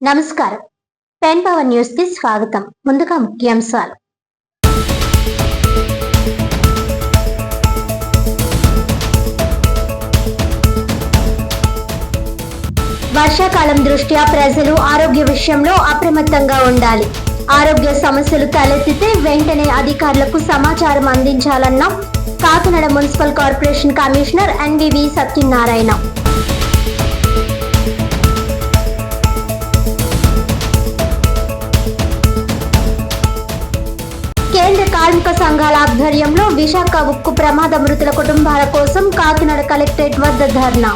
నమస్కారం. Pen power news కి స్వాగతం. ముందుగా ముఖ్యాంశాలు. వర్షాకాలం దృష్ట్యా ప్రజలు ఆరోగ్య విషయంలో అప్రమత్తంగా ఉండాలి. ఆరోగ్య సమస్యలు తలెత్తితే వెంటనే అధికారులకు సమాచారం అందించాలన్న Kakinada municipal corporation commissioner NVV Satyanarayana. కేంద్ర కార్మిక సంఘాల ఆధ్వర్యంలో విశాఖ ఉక్కు ప్రమాద మృతుల కుటుంబాల కోసం కాకినాడ కలెక్టరేట్ వద్ద ధర్నా.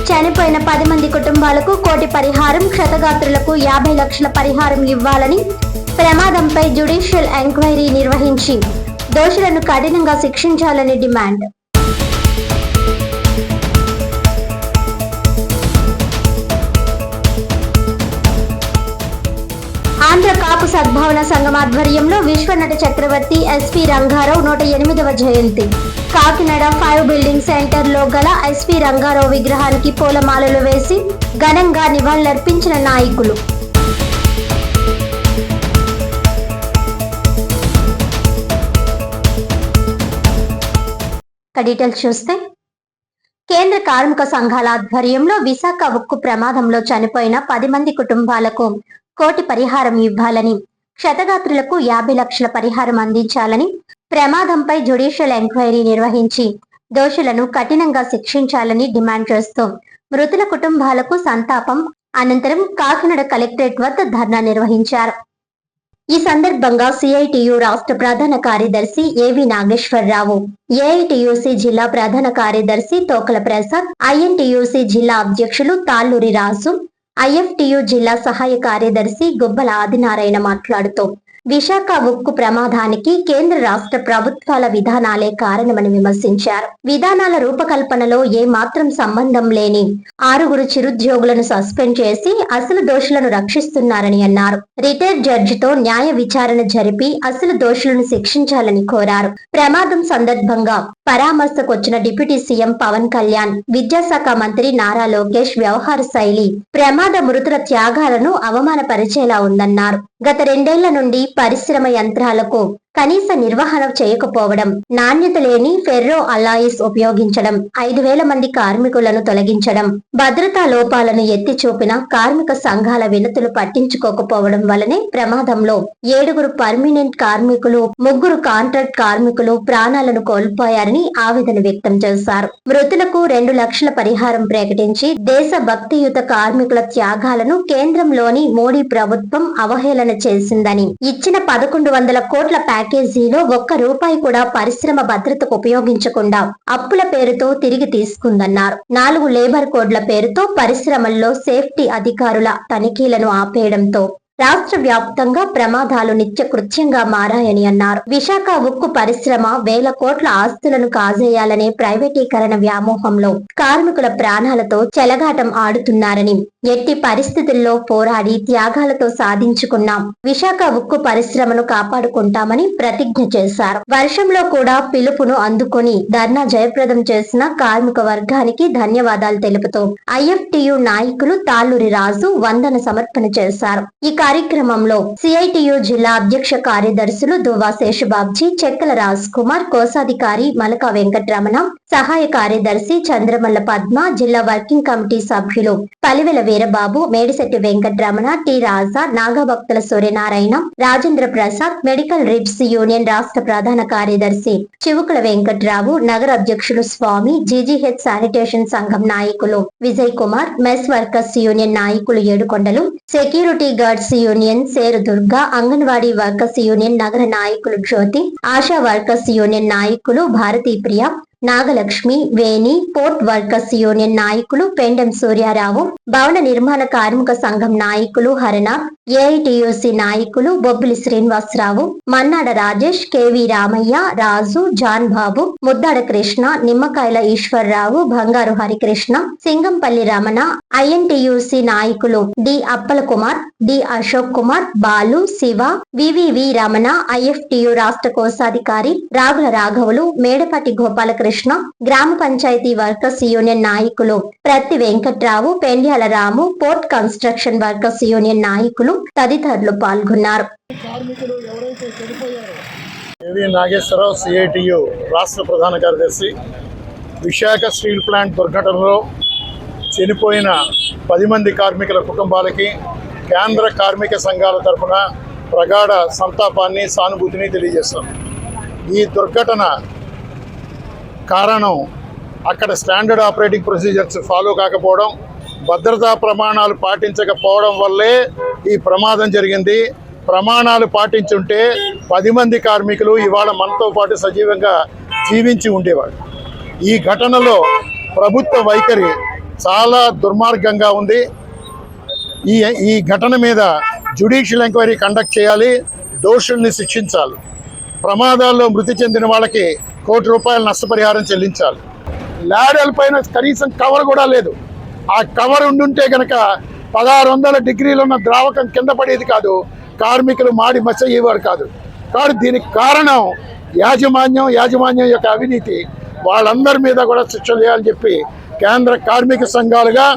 చనిపోయిన 10 మంది కుటుంబాలకు 1 కోటి పరిహారం, క్షతగాత్రులకు 50 లక్షల పరిహారం ఇవ్వాలని, ప్రమాదంపై జ్యుడిషియల్ ఎంక్వైరీ నిర్వహించి దోషులను కఠినంగా శిక్షించాలని డిమాండ్. ఆంధ్ర కాపు సద్భావన సంఘం ఆధ్వర్యంలో విశ్వనట చక్రవర్తి ఎస్పీ రంగారావు 108వ జయంతి. కాకినాడ 5 బిల్డింగ్ సెంటర్ లో గల ఎస్పీ రంగారావు విగ్రహానికి పూలమాలలు వేసి ఘనంగా నివాళులర్పించిన నాయకులు. డీటెయిల్స్ చూస్తే, కేంద్ర కార్మిక సంఘాల ఆధ్వర్యంలో విశాఖ ఉక్కు ప్రమాదంలో చనిపోయిన 10 మంది కుటుంబాలకు 1 కోటి పరిహారం ఇవ్వాలని, క్షతగాత్రులకు 50 లక్షల పరిహారం అందించాలని, ప్రమాదంపై జ్యుడిషియల్ ఎంక్వైరీ నిర్వహించి దోషులను కఠినంగా శిక్షించాలని డిమాండ్ చేస్తూ మృతుల కుటుంబాలకు సంతాపం అనంతరం కాకినాడ కలెక్టరేట్ వద్ద ధర్నా నిర్వహించారు. ఈ సందర్భంగా సిఐటియు రాష్ట్ర ప్రధాన కార్యదర్శి ఏవి నాగేశ్వరరావు, ఏఐటియుసి జిల్లా ప్రధాన కార్యదర్శి తోకల ప్రసాద్, ఐఎన్టియుసి జిల్లా అధ్యక్షులు తాళ్ళూరి రాజు, ఐఎఫ్టియు జిల్లా సహాయ కార్యదర్శి గుబ్బల ఆదినారాయణ మాట్లాడుతూ విశాఖ ఉక్కు ప్రమాదానికి కేంద్ర రాష్ట్ర ప్రభుత్వాల విధానాలే కారణమని విమర్శించారు. విధానాల రూపకల్పనలో ఏ మాత్రం సంబంధం లేని 6 చిరుద్యోగులను సస్పెండ్ చేసి అసలు దోషులను రక్షిస్తున్నారని అన్నారు. రిటైర్డ్ జడ్జితో న్యాయ విచారణ జరిపి అసలు దోషులను శిక్షించాలని కోరారు. ప్రమాదం సందర్భంగా పరామర్శకొచ్చిన డిప్యూటీ సీఎం పవన్ కళ్యాణ్, విద్యాశాఖ మంత్రి నారా లోకేష్ వ్యవహార శైలి ప్రమాద మృతుల త్యాగాలను అవమానపరిచేలా ఉందన్నారు. గత 2 ఏళ్ల నుండి పరిశ్రమ యంత్రాలకు కనీస నిర్వహణ చేయకపోవడం, నాణ్యత లేని ఫెర్రో అలాయిస్ ఉపయోగించడం, 5,000 మంది కార్మికులను తొలగించడం, భద్రతా లోపాలను ఎత్తి చూపిన కార్మిక సంఘాల వినతులు పట్టించుకోకపోవడం వలనే ప్రమాదంలో 7 పర్మినెంట్ కార్మికులు, 3 కాంట్రాక్ట్ కార్మికులు ప్రాణాలను కోల్పోయారని ఆవేదన వ్యక్తం చేశారు. మృతులకు 2 లక్షల పరిహారం ప్రకటించి దేశ భక్తియుత కార్మికుల త్యాగాలను కేంద్రంలోని మోడీ ప్రభుత్వం అవహేళన చేసిందని, ఇచ్చిన 1,100 కోట్ల ప్యాకేజీలో 1 రూపాయి కూడా పరిశ్రమ భద్రతకు ఉపయోగించకుండా అప్పుల పేరుతో తిరిగి తీసుకుందన్నారు. 4 లేబర్ కోడ్ల పేరుతో పరిశ్రమల్లో సేఫ్టీ అధికారుల తనిఖీలను ఆపేయడంతో రాష్ట్ర వ్యాప్తంగా ప్రమాదాలు నిత్యకృత్యంగా మారాయని అన్నారు. విశాఖ ఉక్కు పరిశ్రమ 1000 కోట్ల ఆస్తులను కాజేయాలనే ప్రైవేటీకరణ వ్యామోహంలో కార్మికుల ప్రాణాలతో చెలగాటం ఆడుతున్నారని, ఎట్టి పరిస్థితుల్లో పోరాడి త్యాగాలతో సాధించుకున్నాం విశాఖ ఉక్కు పరిశ్రమను కాపాడుకుంటామని ప్రతిజ్ఞ చేశారు. వర్షంలో కూడా పిలుపును అందుకొని ధర్నా జయప్రదం చేసిన కార్మిక వర్గానికి ధన్యవాదాలు తెలుపుతూ ఐఎఫ్టియు నాయకులు తాళ్ళూరి రాజు వందన సమర్పణ చేశారు. ఈ కార్యక్రమంలో సిఐటియు జిల్లా అధ్యక్ష కార్యదర్శులు దువ్వా శేషబాబ్జీ, చెక్కల రాజ్ కుమార్, కోశాధికారి మలకా వెంకటరమణ, సహాయ కార్యదర్శి చంద్రమల్ల పద్మ, జిల్లా వర్కింగ్ కమిటీ సభ్యులు Palivela Veerababu, Medisetti Venkataramana, T Raja, Nagabhaktula Suryanarayana, Rajendra Prasad, medical reps union రాష్ట్ర ప్రధాన కార్యదర్శి చివుకుల వెంకట్రావు, నగర అధ్యక్షులు స్వామి, జీజీహెచ్ శానిటేషన్ సంఘం నాయకులు Vijay Kumar, mess workers union నాయకులు ఏడుకొండలు, సెక్యూరిటీ గార్డ్స్ యూనియన్ సేరు దుర్గా, అంగన్వాడీ వర్కర్స్ యూనియన్ నగర నాయకులు జ్యోతి, ఆశా వర్కర్స్ యూనియన్ నాయకులు భారతీ ప్రియ, నాగలక్ష్మి, వేణి, పోర్ట్ వర్కర్స్ యూనియన్ నాయకులు పెండెం సూర్యారావు, భవన నిర్మాణ కార్మిక సంఘం నాయకులు హరనాథ్, ఏఐటియుసి నాయకులు బొబ్బిలి శ్రీనివాసరావు, మన్నాడ రాజేష్, కేవి రామయ్య, రాజు, జాన్ బాబు, ముద్దాడ కృష్ణ, నిమ్మకాయల ఈశ్వర్రావు, బంగారు హరికృష్ణ, సింగంపల్లి రమణ, ఐఎన్టియుసి నాయకులు D Appala Kumar, D Ashok Kumar, Balu, Shiva, వివివి Ramana, IFTU రాష్ట్ర కోశాధికారి రాగుల రాఘవులు, మేడపాటి గోపాలకృష్ణ బాలకృష్ణ, గ్రామ పంచాయతీ వర్కర్స్ యూనియన్ నాయకులు ప్రత్తి వెంకట్రావు, పెండ్యాల రాము, పోర్ట్ కన్స్ట్రక్షన్ వర్కర్స్ యూనియన్ నాయకులు తదితరులు పాల్గొన్నారు. నాగేశ్వరరావు, సిఐటియు రాష్ట్ర ప్రధాన కార్యదర్శి. విశాఖ స్టీల్ ప్లాంట్ దుర్ఘటనలో చనిపోయిన 10 మంది కార్మికుల కుటుంబాలకి కేంద్ర కార్మిక సంఘాల తరఫున ప్రగాఢ సంతాపాన్ని, సానుభూతిని తెలియజేస్తాం. ఈ దుర్ఘటన కారణం అక్కడ స్టాండర్డ్ ఆపరేటింగ్ ప్రొసీజర్స్ ఫాలో కాకపోవడం, భద్రతా ప్రమాణాలు పాటించకపోవడం వల్లే ఈ ప్రమాదం జరిగింది. ప్రమాణాలు పాటించుంటే 10 మంది కార్మికులు ఇవాళ మనతో పాటు సజీవంగా జీవించి ఉండేవాడు. ఈ ఘటనలో ప్రభుత్వ వైఖరి చాలా దుర్మార్గంగా ఉంది. ఈ ఘటన మీద జ్యుడిషియల్ ఎంక్వైరీ కండక్ట్ చేయాలి, దోషుల్ని శిక్షించాలి. ప్రమాదాల్లో మృతి చెందిన వాళ్ళకి ₹1 కోటి నష్టపరిహారం చెల్లించాలి. లాడెల్ పైన కనీసం కవర్ కూడా లేదు. ఆ కవర్ ఉండుంటే కనుక 1600 డిగ్రీలు ఉన్న ద్రావకం కింద పడేది కాదు, కార్మికులు మాడి మచ్చ అయ్యేవారు కాదు. కానీ దీనికి కారణం యాజమాన్యం యొక్క అవినీతి. వాళ్ళందరి మీద కూడా శిక్ష చేయాలని చెప్పి కేంద్ర కార్మిక సంఘాలుగా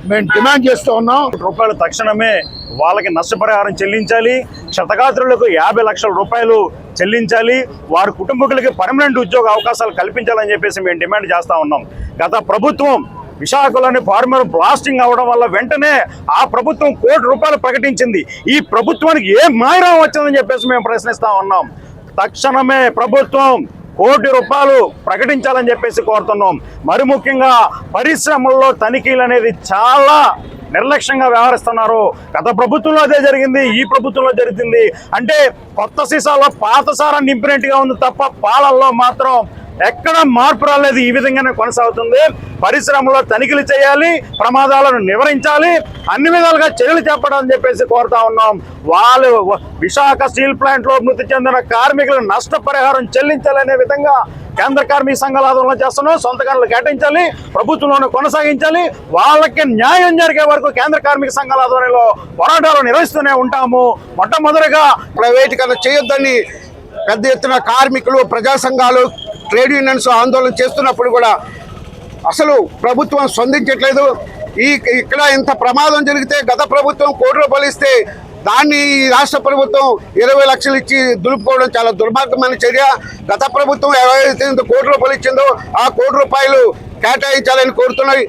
మేము డిమాండ్ చేస్తూ ఉన్నాం. రూపాయలు తక్షణమే వాళ్ళకి నష్టపరిహారం చెల్లించాలి. క్షతగాత్రులకు 50 లక్షల రూపాయలు చెల్లించాలి. వారి కుటుంబకులకి పర్మనెంట్ ఉద్యోగ అవకాశాలు కల్పించాలని చెప్పేసి మేము డిమాండ్ చేస్తూ ఉన్నాం. గత ప్రభుత్వం విశాఖలోని ఫార్మర్ బ్లాస్టింగ్ అవడం వల్ల వెంటనే ఆ ప్రభుత్వం ₹1 కోటి ప్రకటించింది. ఈ ప్రభుత్వానికి ఏ మాయరం వచ్చిందని చెప్పేసి మేము ప్రశ్నిస్తా ఉన్నాం. తక్షణమే ప్రభుత్వం ₹1 కోటి ప్రకటించాలని చెప్పేసి కోరుతున్నాం. మరి ముఖ్యంగా పరిశ్రమల్లో తనిఖీలు అనేది చాలా నిర్లక్ష్యంగా వ్యవహరిస్తున్నారు. గత ప్రభుత్వంలో అదే జరిగింది, ఈ ప్రభుత్వంలో జరుగుతుంది. అంటే కొత్త సీసాలో పాత సారా నింపినట్టుగా ఉంది తప్ప పాలల్లో మాత్రం ఎక్కడ మార్పు రాలేదు. ఈ విధంగానే కొనసాగుతుంది. పరిశ్రమలో తనిఖీలు చేయాలి, ప్రమాదాలను నివారించాలి, అన్ని విధాలుగా చర్యలు చేపట్టాలని చెప్పేసి కోరుతా ఉన్నాం. వాళ్ళు విశాఖ స్టీల్ ప్లాంట్ లో మృతి చెందిన కార్మికులకు నష్టపరిహారం చెల్లించాలనే విధంగా కేంద్ర కార్మిక సంఘాల ఆందోళన చేస్తున్నాం. సొంత గనులు కేటాయించాలి, ప్రభుత్వంలోనే కొనసాగించాలి. వాళ్ళకి న్యాయం జరిగే వరకు కేంద్ర కార్మిక సంఘాల ఆధ్వర్యంలో పోరాటాలు నిర్వహిస్తూనే ఉంటాము. మొట్టమొదటిగా ప్రైవేటీకరణ చేయొద్దని పెద్ద ఎత్తున కార్మికులు, ప్రజా సంఘాలు, ట్రేడ్ యూనియన్స్ ఆందోళన చేస్తున్నప్పుడు కూడా అసలు ప్రభుత్వం స్పందించట్లేదు. ఇక్కడ ఇంత ప్రమాదం జరిగితే గత ప్రభుత్వం ₹1 కోటి ఇస్తే దాన్ని ఈ రాష్ట్ర ప్రభుత్వం 20 లక్షలు ఇచ్చి దులుపుకోవడం చాలా దుర్మార్గమైన చర్య. గత ప్రభుత్వం ఎవరైతే ₹1 కోటి ఇచ్చిందో ఆ ₹1 కోటి కేటాయించాలని కోరుతున్నాయి.